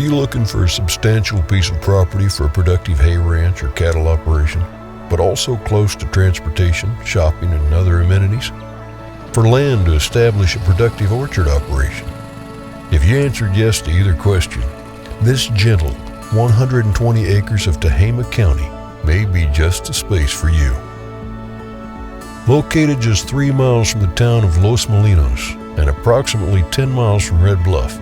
you looking for a substantial piece of property for a productive hay ranch or cattle operation, but also close to transportation, shopping, and other amenities? For land to establish a productive orchard operation? If you answered yes to either question, this gentle 120 acres of Tehama County may be just the space for you. Located just 3 miles from the town of Los Molinos and approximately 10 miles from Red Bluff,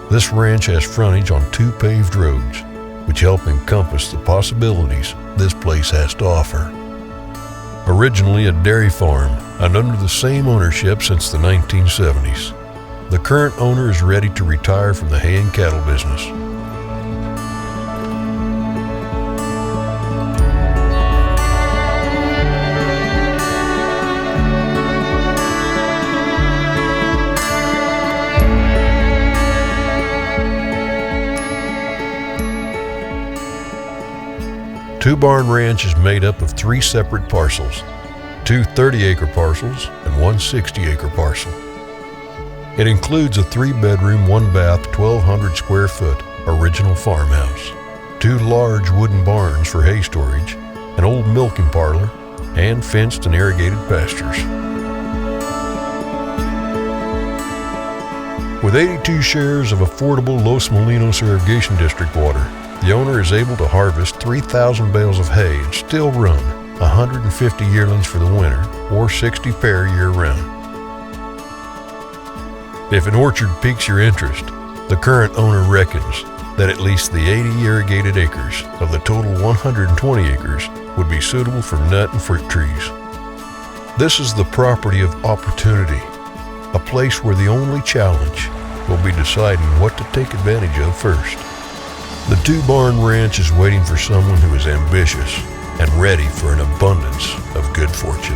this ranch has frontage on 2 paved roads, which help encompass the possibilities this place has to offer. Originally a dairy farm and under the same ownership since the 1970s, the current owner is ready to retire from the hay and cattle business. Two Barn Ranch is made up of 3 separate parcels, 2 30-acre parcels and 1 60-acre parcel. It includes a 3-bedroom, 1-bath, 1,200 square foot original farmhouse, 2 large wooden barns for hay storage, an old milking parlor, and fenced and irrigated pastures. With 82 shares of affordable Los Molinos Irrigation District water, the owner is able to harvest 3,000 bales of hay and still run 150 yearlings for the winter or 60 pair year-round. If an orchard piques your interest, the current owner reckons that at least the 80 irrigated acres of the total 120 acres would be suitable for nut and fruit trees. This is the property of opportunity, a place where the only challenge will be deciding what to take advantage of first. The Two Barn Ranch is waiting for someone who is ambitious and ready for an abundance of good fortune.